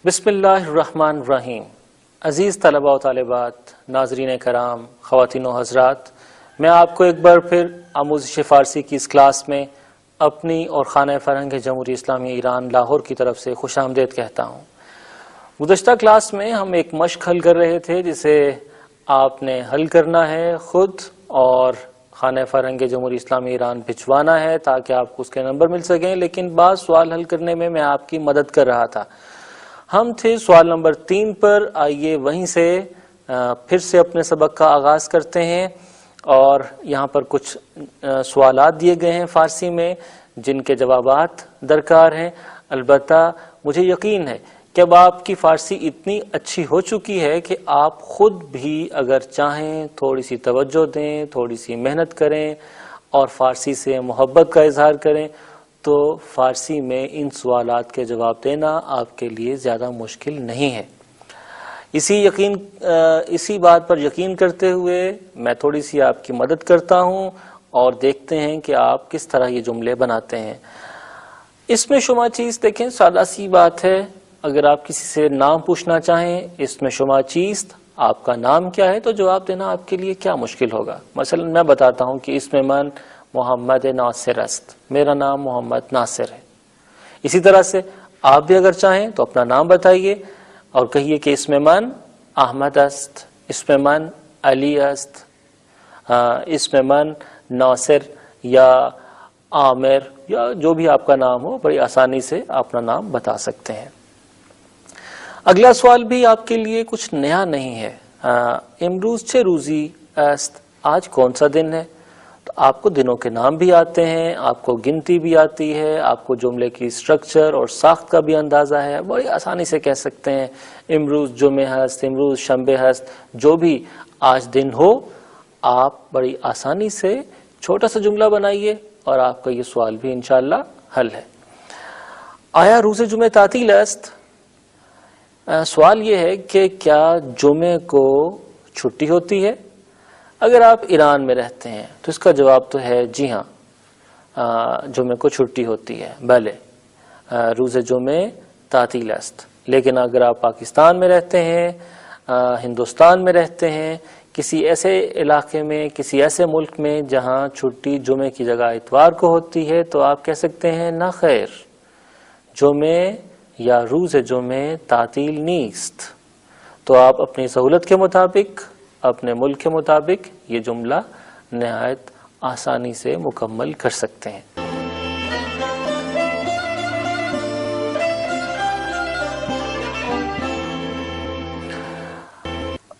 بسم اللہ الرحمن الرحیم۔ عزیز طلباء و طالبات، ناظرین کرام، خواتین و حضرات، میں آپ کو ایک بار پھر آموزش فارسی کی اس کلاس میں اپنی اور خانہ فرہنگ جمہوریہ اسلامی ایران لاہور کی طرف سے خوش آمدید کہتا ہوں۔ گزشتہ کلاس میں ہم ایک مشق حل کر رہے تھے جسے آپ نے حل کرنا ہے خود اور خانہ فرہنگ جمہوریہ اسلامی ایران بھجوانا ہے تاکہ آپ کو اس کے نمبر مل سکیں، لیکن بعض سوال حل کرنے میں آپ کی مدد کر رہا تھا۔ ہم تھے سوال نمبر 3 پر۔ آئیے وہیں سے پھر سے اپنے سبق کا آغاز کرتے ہیں، اور یہاں پر کچھ سوالات دیے گئے ہیں فارسی میں جن کے جوابات درکار ہیں۔ البتہ مجھے یقین ہے کہ اب آپ کی فارسی اتنی اچھی ہو چکی ہے کہ آپ خود بھی اگر چاہیں تھوڑی سی توجہ دیں، تھوڑی سی محنت کریں اور فارسی سے محبت کا اظہار کریں تو فارسی میں ان سوالات کے جواب دینا آپ کے لیے زیادہ مشکل نہیں ہے۔ اسی بات پر یقین کرتے ہوئے میں تھوڑی سی آپ کی مدد کرتا ہوں اور دیکھتے ہیں کہ آپ کس طرح یہ جملے بناتے ہیں۔ اس میں شما چیز دیکھیں، سادہ سی بات ہے۔ اگر آپ کسی سے نام پوچھنا چاہیں اس میں شما چیز آپ کا نام کیا ہے تو جواب دینا آپ کے لیے کیا مشکل ہوگا۔ مثلا میں بتاتا ہوں کہ اس میں من محمد ناصر است، میرا نام محمد ناصر ہے۔ اسی طرح سے آپ بھی اگر چاہیں تو اپنا نام بتائیے اور کہیے کہ اس میں من احمد است، اس میں من علی است، اس میں من ناصر یا عامر یا جو بھی آپ کا نام ہو، بڑی آسانی سے اپنا نام بتا سکتے ہیں۔ اگلا سوال بھی آپ کے لیے کچھ نیا نہیں ہے۔ امروز چه روزی است، آج کون سا دن ہے؟ تو آپ کو دنوں کے نام بھی آتے ہیں، آپ کو گنتی بھی آتی ہے، آپ کو جملے کی سٹرکچر اور ساخت کا بھی اندازہ ہے، بڑی آسانی سے کہہ سکتے ہیں امروز جمعہ ہست، امروز شنبے ہست، جو بھی آج دن ہو آپ بڑی آسانی سے چھوٹا سا جملہ بنائیے اور آپ کا یہ سوال بھی انشاءاللہ حل ہے۔ آیا روز جمعہ تعطیل است؟ سوال یہ ہے کہ کیا جمعے کو چھٹی ہوتی ہے؟ اگر آپ ایران میں رہتے ہیں تو اس کا جواب تو ہے جی ہاں، جمعے کو چھٹی ہوتی ہے، بلے روز جمعہ تعطیل است۔ لیکن اگر آپ پاکستان میں رہتے ہیں، ہندوستان میں رہتے ہیں، کسی ایسے علاقے میں، کسی ایسے ملک میں جہاں چھٹی جمعے کی جگہ اتوار کو ہوتی ہے تو آپ کہہ سکتے ہیں نہ خیر، جمعے یا روز جمعہ تعطیل نیست۔ تو آپ اپنی سہولت کے مطابق، اپنے ملک کے مطابق یہ جملہ نہایت آسانی سے مکمل کر سکتے ہیں۔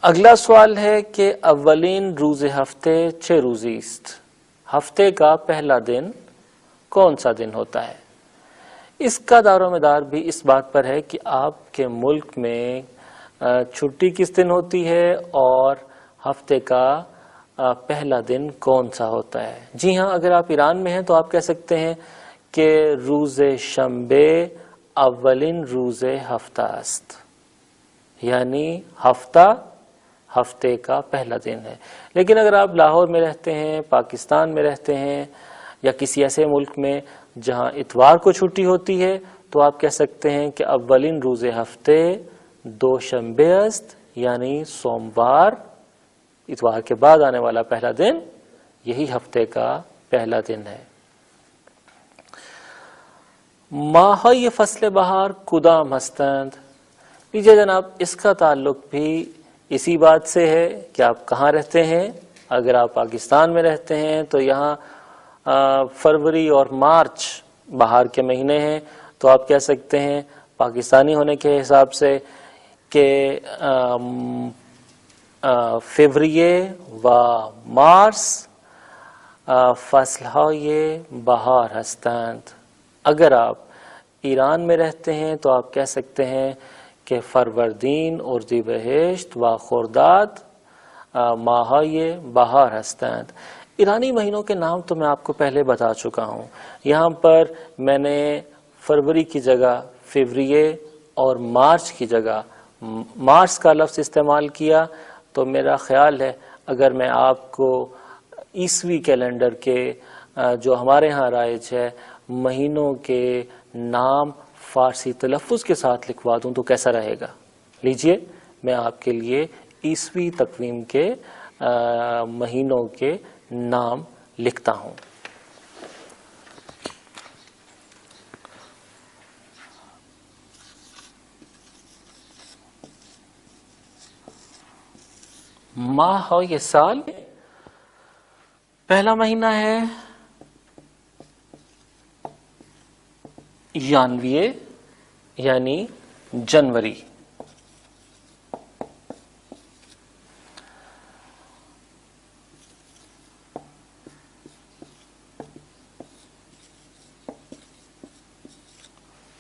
اگلا سوال ہے کہ اولین روز ہفتے چه روزی است، ہفتے کا پہلا دن کون سا دن ہوتا ہے؟ اس کا دار و مدار بھی اس بات پر ہے کہ آپ کے ملک میں چھٹی کس دن ہوتی ہے اور ہفتے کا پہلا دن کون سا ہوتا ہے۔ جی ہاں، اگر آپ ایران میں ہیں تو آپ کہہ سکتے ہیں کہ روز شنبے اولین روز ہفتہ است، یعنی ہفتے کا پہلا دن ہے۔ لیکن اگر آپ لاہور میں رہتے ہیں، پاکستان میں رہتے ہیں یا کسی ایسے ملک میں جہاں اتوار کو چھٹی ہوتی ہے تو آپ کہہ سکتے ہیں کہ اولین روز ہفتے دوشنبے است، یعنی سوموار، اتوار کے بعد آنے والا پہلا دن یہی ہفتے کا پہلا دن ہے۔ ماہی فصل بہار کدام ہستند؟ لیجیے جناب، اس کا تعلق بھی اسی بات سے ہے کہ آپ کہاں رہتے ہیں۔ اگر آپ پاکستان میں رہتے ہیں تو یہاں فروری اور مارچ بہار کے مہینے ہیں، تو آپ کہہ سکتے ہیں پاکستانی ہونے کے حساب سے کہ فوریے و مارس فصلهای بہار هستند۔ اگر آپ ایران میں رہتے ہیں تو آپ کہہ سکتے ہیں کہ فروردین، اردیبہشت و خرداد ماہهای بہار هستند۔ ایرانی مہینوں کے نام تو میں آپ کو پہلے بتا چکا ہوں۔ یہاں پر میں نے فروری کی جگہ فوریے اور مارچ کی جگہ مارس کا لفظ استعمال کیا، تو میرا خیال ہے اگر میں آپ کو عیسوی کیلنڈر کے جو ہمارے ہاں رائج ہے مہینوں کے نام فارسی تلفظ کے ساتھ لکھوا دوں تو کیسا رہے گا؟ لیجئے میں آپ کے لیے عیسوی تقویم کے مہینوں کے نام لکھتا ہوں. ماہ ہو یہ سال، پہلا مہینہ ہے یانویے یعنی جنوری.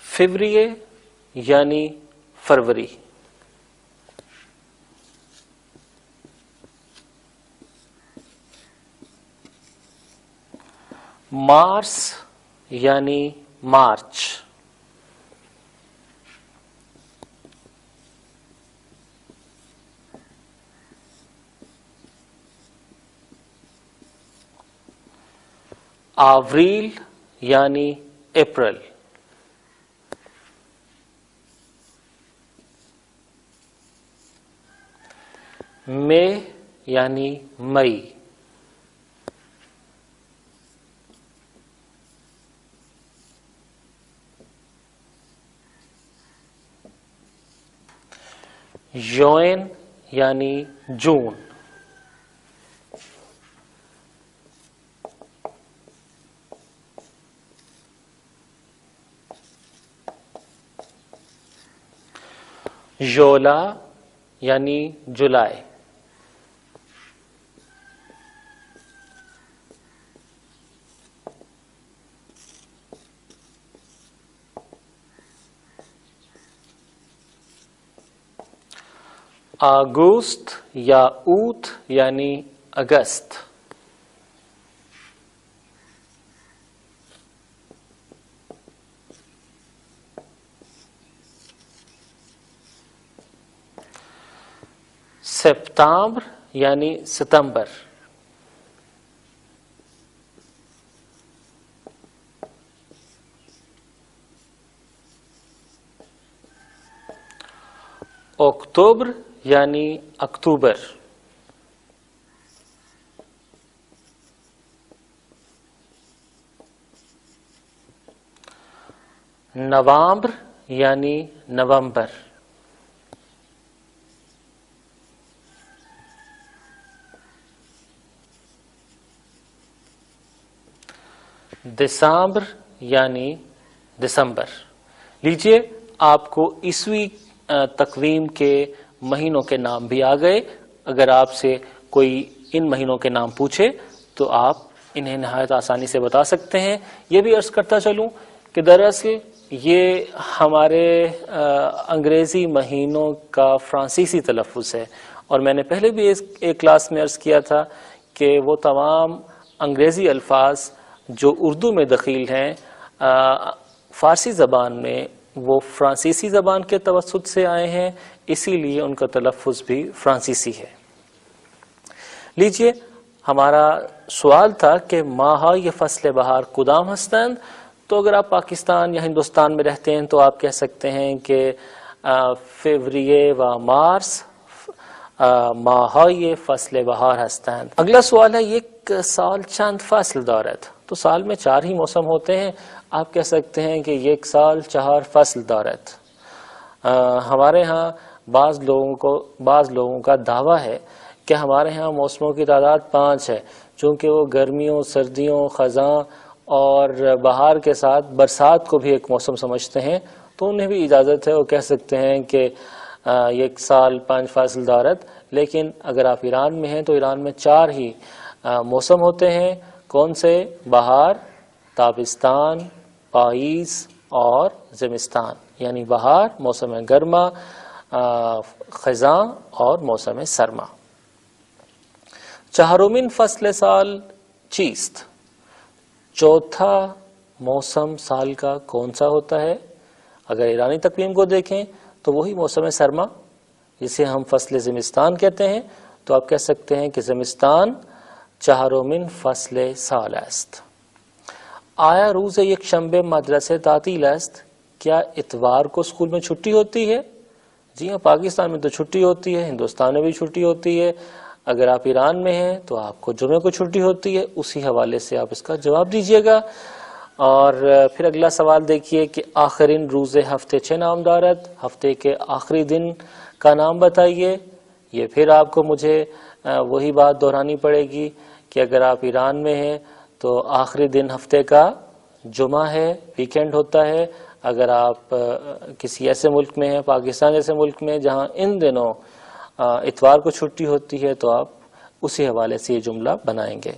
فروریے یعنی فروری. مارس یعنی مارچ. آوریل یعنی اپریل. مئی یعنی مئی. یوئن یعنی جون. یولا یعنی جولائی. اگست یا اوت یعنی اگست. سپتامبر یعنی ستمبر. اکتوبر یعنی اکتوبر. نوامبر یعنی نومبر. دسمبر یعنی دسمبر. لیجئے آپ کو عیسوی تقویم کے مہینوں کے نام بھی آ گئے. اگر آپ سے کوئی ان مہینوں کے نام پوچھے تو آپ انہیں نہایت آسانی سے بتا سکتے ہیں. یہ بھی عرض کرتا چلوں کہ دراصل یہ ہمارے انگریزی مہینوں کا فرانسیسی تلفظ ہے، اور میں نے پہلے بھی ایک کلاس میں عرض کیا تھا کہ وہ تمام انگریزی الفاظ جو اردو میں دخیل ہیں فارسی زبان میں وہ فرانسیسی زبان کے توسط سے آئے ہیں، اسی لیے ان کا تلفظ بھی فرانسیسی ہے. لیجئے ہمارا سوال تھا کہ ماہ یہ فصل بہار کدام ہستند. تو اگر آپ پاکستان یا ہندوستان میں رہتے ہیں تو آپ کہہ سکتے ہیں کہ فروریے و مارس ماہ یہ فصل بہار ہستند. اگلا سوال ہے یک سال چند فصل دارد. تو سال میں 4 ہی موسم ہوتے ہیں. آپ کہہ سکتے ہیں کہ یک سال 4 فصل دارد. ہمارے ہاں بعض لوگوں کا دعویٰ ہے کہ ہمارے ہاں موسموں کی تعداد 5 ہے، چونکہ وہ گرمیوں، سردیوں، خزاں اور بہار کے ساتھ برسات کو بھی ایک موسم سمجھتے ہیں. تو انہیں بھی اجازت ہے، وہ کہہ سکتے ہیں کہ یک سال 5 فصل دارد. لیکن اگر آپ ایران میں ہیں تو ایران میں 4 ہی موسم ہوتے ہیں. کون سے؟ بہار، تابستان، پاییز اور زمستان. یعنی بہار موسم گرما، خزاں اور موسم سرما. چہارمین فصل سال چیست. چوتھا موسم سال کا کون سا ہوتا ہے؟ اگر ایرانی تقویم کو دیکھیں تو وہی موسم سرما جسے ہم فصل زمستان کہتے ہیں. تو آپ کہہ سکتے ہیں کہ زمستان چہارمین فصل سال است. آیا روز یک شنبه مدرسه تعطیل است. کیا اتوار کو اسکول میں چھٹی ہوتی ہے؟ جی ہاں، پاکستان میں تو چھٹی ہوتی ہے، ہندوستان میں بھی چھٹی ہوتی ہے. اگر آپ ایران میں ہیں تو آپ کو جمعے کو چھٹی ہوتی ہے. اسی حوالے سے آپ اس کا جواب دیجیے گا. اور پھر اگلا سوال دیکھیے کہ آخرین روز ہفتے چھ نام دارد، ہفتے کے آخری دن کا نام بتائیے. یہ پھر آپ کو مجھے وہی بات دہرانی پڑے گی کہ اگر آپ ایران میں ہیں تو آخری دن ہفتے کا جمعہ ہے، ویکینڈ ہوتا ہے. اگر آپ کسی ایسے ملک میں ہیں، پاکستان جیسے ملک میں جہاں ان دنوں اتوار کو چھٹی ہوتی ہے، تو آپ اسی حوالے سے یہ جملہ بنائیں گے.